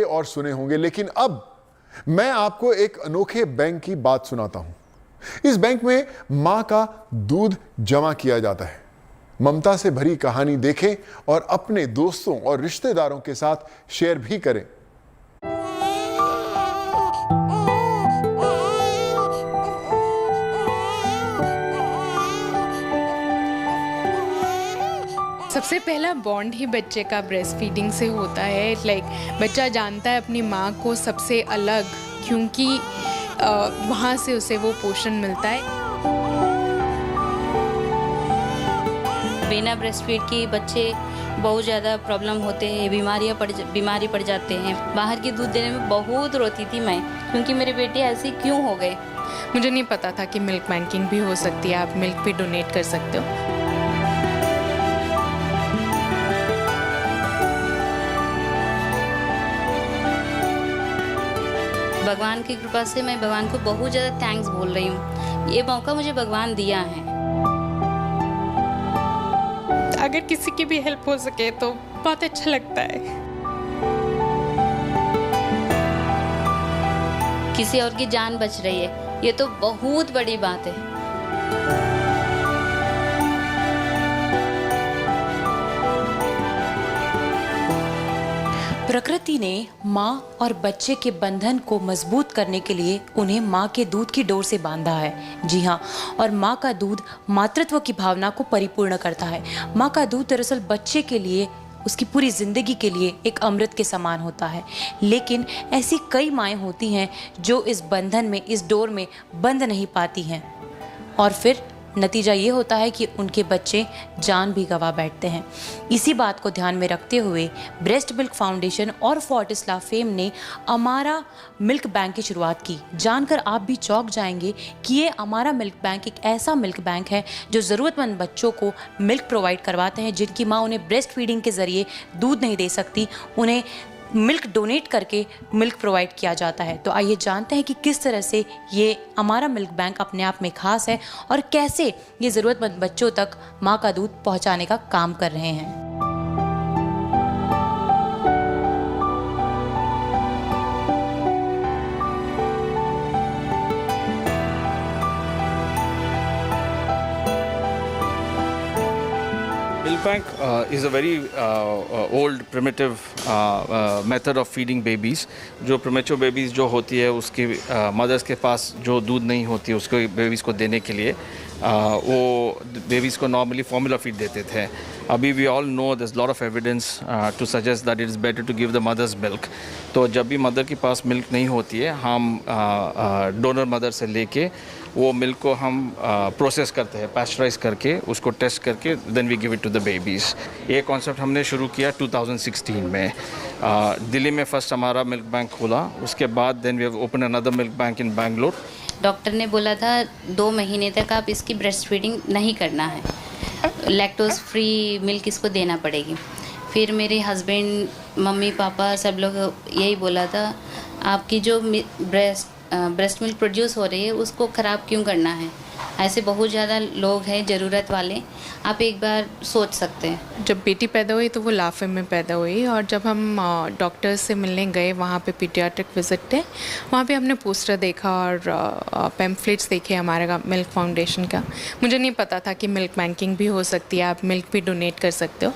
और सुने होंगे, लेकिन अब मैं आपको एक अनोखे बैंक की बात सुनाता हूं। इस बैंक में मां का दूध जमा किया जाता है। ममता से भरी कहानी देखें और अपने दोस्तों और रिश्तेदारों के साथ शेयर भी करें। सबसे पहला बॉन्ड ही बच्चे का ब्रेस्ट फीडिंग से होता है। बच्चा जानता है अपनी माँ को सबसे अलग, क्योंकि वहाँ से उसे वो पोषण मिलता है। बिना ब्रेस्ट फीड के बच्चे बहुत ज़्यादा प्रॉब्लम होते हैं, बीमारी पड़ जाते हैं। बाहर के दूध देने में बहुत रोती थी मैं, क्योंकि मेरे बेटे ऐसे क्यों हो गए। मुझे नहीं पता था कि मिल्क बैंकिंग भी हो सकती है, आप मिल्क भी डोनेट कर सकते हो। भगवान की कृपा से मैं भगवान को बहुत ज़्यादा थैंक्स बोल रही हूँ। ये मौका मुझे भगवान दिया है। अगर किसी की भी हेल्प हो सके तो बहुत अच्छा लगता है। किसी और की जान बच रही है, ये तो बहुत बड़ी बात है। प्रकृति ने माँ और बच्चे के बंधन को मजबूत करने के लिए उन्हें माँ के दूध की डोर से बांधा है। जी हाँ, और माँ का दूध मातृत्व की भावना को परिपूर्ण करता है। माँ का दूध दरअसल बच्चे के लिए, उसकी पूरी जिंदगी के लिए एक अमृत के समान होता है। लेकिन ऐसी कई माएँ होती हैं जो इस बंधन में, इस डोर में बंध नहीं पाती हैं, और फिर नतीजा ये होता है कि उनके बच्चे जान भी गंवा बैठते हैं। इसी बात को ध्यान में रखते हुए ब्रेस्ट मिल्क फाउंडेशन और फोर्टिस ला फेम ने अमारा मिल्क बैंक की शुरुआत की। जानकर आप भी चौंक जाएंगे कि ये अमारा मिल्क बैंक एक ऐसा मिल्क बैंक है जो ज़रूरतमंद बच्चों को मिल्क प्रोवाइड करवाते हैं, जिनकी माँ उन्हें ब्रेस्ट फीडिंग के ज़रिए दूध नहीं दे सकती, उन्हें मिल्क डोनेट करके मिल्क प्रोवाइड किया जाता है। तो आइए जानते हैं कि किस तरह से ये हमारा मिल्क बैंक अपने आप में खास है और कैसे ये ज़रूरतमंद बच्चों तक माँ का दूध पहुँचाने का काम कर रहे हैं। Milk bank is a very old primitive method of feeding babies. जो premature babies जो होती है उसके mothers के पास जो दूध नहीं होती है उसको babies को देने के लिए वो babies को normally formula feed देते थे। अभी we all know there's a lot of evidence to suggest that it is better to give the mother's milk. तो जब भी mother के पास milk नहीं होती है, हम donor mother से लेके वो मिल्क को हम प्रोसेस करते हैं, पैस्चराइज करके उसको टेस्ट करके then we give it to the babies. ये कॉन्सेप्ट हमने शुरू किया 2016 में। दिल्ली में फर्स्ट हमारा मिल्क बैंक खोला, उसके बाद then we have open another milk bank in Bangalore. Doctor ने बोला था 2 महीने तक आप इसकी ब्रेस्ट फीडिंग नहीं करना है, लैक्टोज फ्री मिल्क इसको देना पड़ेगी। फिर मेरे हस्बैंड, मम्मी पापा सब लोग यही बोला था, आपकी जो ब्रेस्ट मिल्क प्रोड्यूस हो रही है उसको ख़राब क्यों करना है, ऐसे बहुत ज़्यादा लोग हैं ज़रूरत वाले, आप एक बार सोच सकते हैं। जब बेटी पैदा हुई तो वो लाफे में पैदा हुई, और जब हम डॉक्टर से मिलने गए, वहाँ पे पीडियाट्रिक विजिट थे, वहाँ पे हमने पोस्टर देखा और पैम्फलेट्स देखे हमारे मिल्क फाउंडेशन का। मुझे नहीं पता था कि मिल्क बैंकिंग भी हो सकती है, आप मिल्क भी डोनेट कर सकते हो।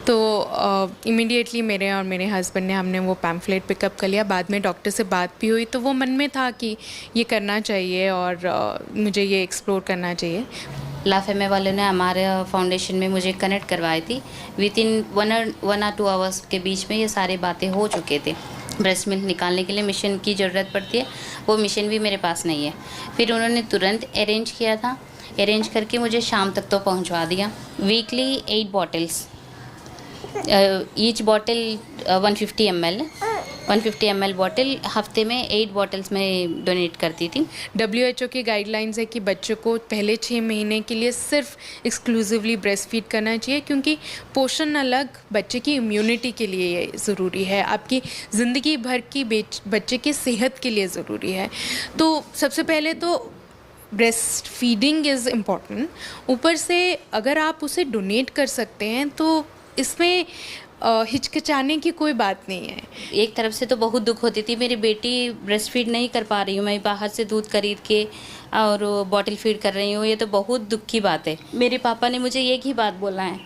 तो इमीडिएटली मेरे और मेरे हस्बैंड ने, हमने वो पैम्फलेट पिकअप कर लिया। बाद में डॉक्टर से बात भी हुई तो वो मन में था कि ये करना चाहिए और मुझे ये एक्सप्लोर करना चाहिए। लाफेमे वाले ने हमारे फाउंडेशन में मुझे कनेक्ट करवाई थी। विद इन 1 or 2 आवर्स के बीच में ये सारी बातें हो चुके थे। ब्रेस्ट मिल्क निकालने के लिए मशीन की ज़रूरत पड़ती है, वो मशीन भी मेरे पास नहीं है। फिर उन्होंने तुरंत अरेंज किया था, अरेंज करके मुझे शाम तक तो पहुंचवा दिया। Weekly 8 bottles, each bottle 150 ml bottle, हफ्ते में 8 बॉटल्स में डोनेट करती थी। WHO की गाइडलाइंस है कि बच्चों को पहले 6 महीने के लिए सिर्फ एक्सक्लूसिवली ब्रेस्ट फीड करना चाहिए, क्योंकि पोषण अलग, बच्चे की इम्यूनिटी के लिए ये ज़रूरी है, आपकी ज़िंदगी भर की बच्चे की सेहत के लिए ज़रूरी है। तो सबसे पहले तो ब्रेस्ट फीडिंग इज़ इम्पॉर्टेंट, ऊपर से अगर आप उसे डोनेट कर सकते हैं तो इसमें हिचकिचाने की कोई बात नहीं है। एक तरफ से तो बहुत दुख होती थी, मेरी बेटी ब्रेस्ट फीड नहीं कर पा रही हूँ, मैं बाहर से दूध खरीद के और बॉटल फीड कर रही हूँ, ये तो बहुत दुख की बात है। मेरे पापा ने मुझे एक ही बात बोला है,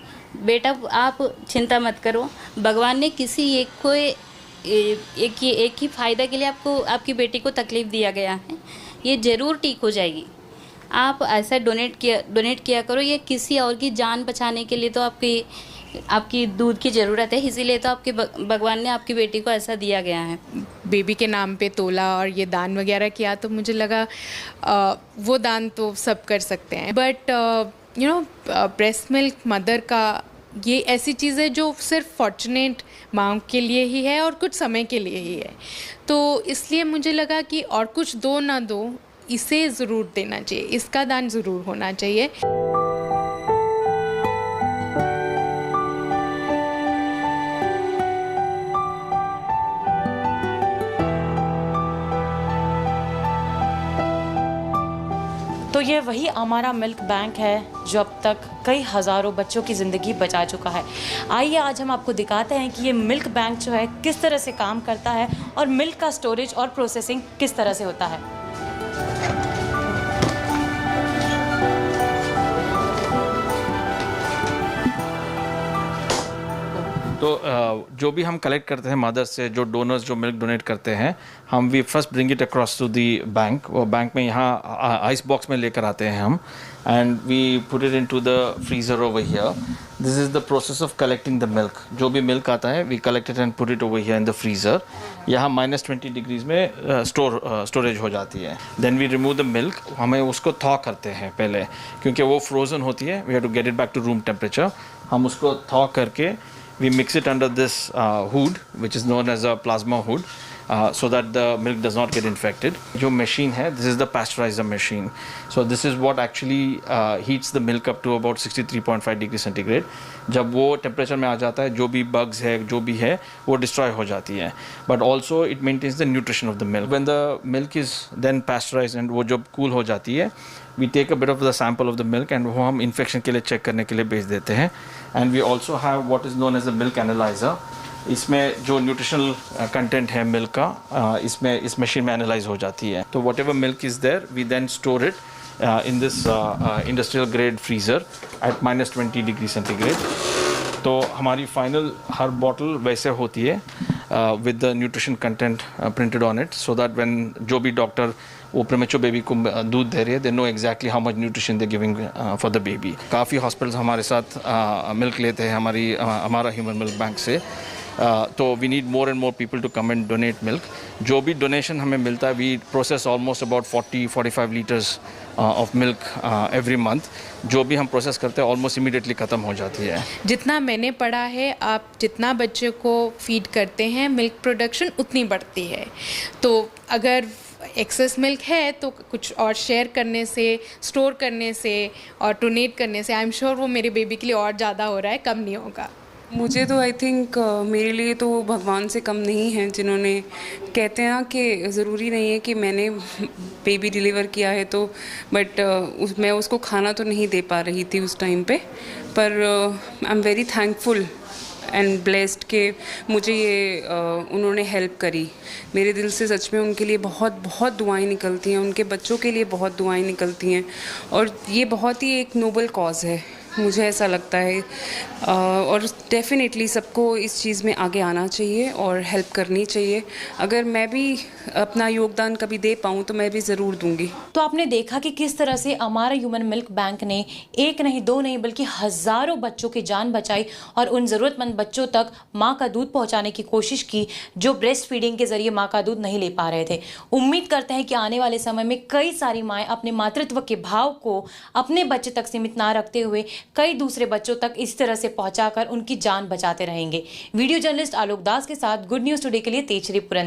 बेटा आप चिंता मत करो, भगवान ने किसी एक को एक ही फ़ायदा के लिए आपको आपकी बेटी को तकलीफ़ दिया गया है, ये ज़रूर ठीक हो जाएगी। आप ऐसा डोनेट किया करो, ये किसी और की जान बचाने के लिए तो आपकी दूध की ज़रूरत है, इसीलिए तो आपके भगवान ने आपकी बेटी को ऐसा दिया गया है। बेबी के नाम पे तोला और ये दान वगैरह किया तो मुझे लगा वो दान तो सब कर सकते हैं, but you know breast milk mother का ये ऐसी चीज़ है जो सिर्फ फॉर्चुनेट माँ के लिए ही है और कुछ समय के लिए ही है, तो इसलिए मुझे लगा कि और कुछ दो ना दो, इसे ज़रूर देना चाहिए, इसका दान ज़रूर होना चाहिए। तो ये वही हमारा मिल्क बैंक है जो अब तक कई हज़ारों बच्चों की ज़िंदगी बचा चुका है। आइए आज हम आपको दिखाते हैं कि ये मिल्क बैंक जो है किस तरह से काम करता है और मिल्क का स्टोरेज और प्रोसेसिंग किस तरह से होता है। तो जो भी हम कलेक्ट करते हैं मदर्स से, जो डोनर्स जो मिल्क डोनेट करते हैं, हम we first bring it across to the bank. वो बैंक में यहाँ आइस बॉक्स में लेकर आते हैं हम, and we put it into the freezer over here. This is the process of collecting the milk. जो भी मिल्क आता है we collect it and put it over here in the freezer. यहाँ -20 डिग्रीज में स्टोरेज हो जाती है। Then we remove the milk. हमें उसको थॉ करते हैं पहले, क्योंकि वो फ्रोज़न होती है। We have to get it back to room temperature. हम उसको थॉ करके we mix it under this hood, which is known as a plasma hood, so that the milk does not get infected. जो machine है, this is the pasteurizer machine. So this is what actually heats the milk up to about 63.5 degree centigrade. जब वो temperature में आ जाता है, जो भी bugs है, जो भी है, वो डिस्ट्रॉय हो जाती है. But also it maintains the nutrition of the milk. When the milk is then pasteurized and वो जब cool हो जाती है, we take a bit of the sample of the milk and वो हम इन्फेक्शन के लिए चेक करने के लिए भेज देते हैं. And we also have what is known as the milk analyzer. इसमें जो न्यूट्रिशनल कंटेंट है मिल्क का, इसमें इस मशीन में एनालाइज हो जाती है. तो whatever milk is there we then store it in this industrial grade freezer at -20 degree centigrade. तो हमारी फाइनल हर बॉटल वैसे होती है with the nutrition content printed on it, so that when जो भी डॉक्टर वो प्रीमेच्योर बेबी को दूध दे रही है, they know exactly how much nutrition they're giving for the baby. काफ़ी हॉस्पिटल्स हमारे साथ मिल्क लेते हैं हमारा ह्यूमन मिल्क बैंक से. तो we need more and more people to come and donate milk. जो भी डोनेशन हमें मिलता है, we process almost about 40-45 litres of milk every month. जो भी हम प्रोसेस करते हैं ऑलमोस्ट इमीडिएटली ख़त्म हो जाती है. जितना मैंने पढ़ा है, आप जितना बच्चे को फीड करते हैं, मिल्क प्रोडक्शन उतनी बढ़ती है. तो अगर एक्सेस मिल्क है तो कुछ और शेयर करने से, स्टोर करने से और डोनेट करने से आई एम श्योर वो मेरे बेबी के लिए और ज़्यादा हो रहा है, कम नहीं होगा. मुझे तो आई थिंक मेरे लिए तो भगवान से कम नहीं है, जिन्होंने कहते हैं ना कि ज़रूरी नहीं है कि मैंने बेबी डिलीवर किया है तो बट मैं उसको खाना तो नहीं दे पा रही थी उस टाइम पे, पर I am very thankful and blessed कि मुझे ये उन्होंने हेल्प करी. मेरे दिल से सच में उनके लिए बहुत बहुत दुआएं निकलती हैं, उनके बच्चों के लिए बहुत दुआएं निकलती हैं, और ये बहुत ही एक नोबल कॉज है, मुझे ऐसा लगता है. और डेफिनेटली सबको इस चीज़ में आगे आना चाहिए और हेल्प करनी चाहिए. अगर मैं भी अपना योगदान कभी दे पाऊँ तो मैं भी ज़रूर दूंगी. तो आपने देखा कि किस तरह से हमारा ह्यूमन मिल्क बैंक ने एक नहीं, दो नहीं, बल्कि हज़ारों बच्चों की जान बचाई और उन ज़रूरतमंद बच्चों तक माँ का दूध पहुँचाने की कोशिश की जो ब्रेस्ट फीडिंग के ज़रिए माँ का दूध नहीं ले पा रहे थे. उम्मीद करते हैं कि आने वाले समय में कई सारी माएँ अपने मातृत्व के भाव को अपने बच्चे तक सीमित ना रखते हुए कई दूसरे बच्चों तक इस तरह से पहुंचाकर उनकी जान बचाते रहेंगे. वीडियो जर्नलिस्ट आलोक दास के साथ गुड न्यूज़ टुडे के लिए तेजश्री पुरंदर.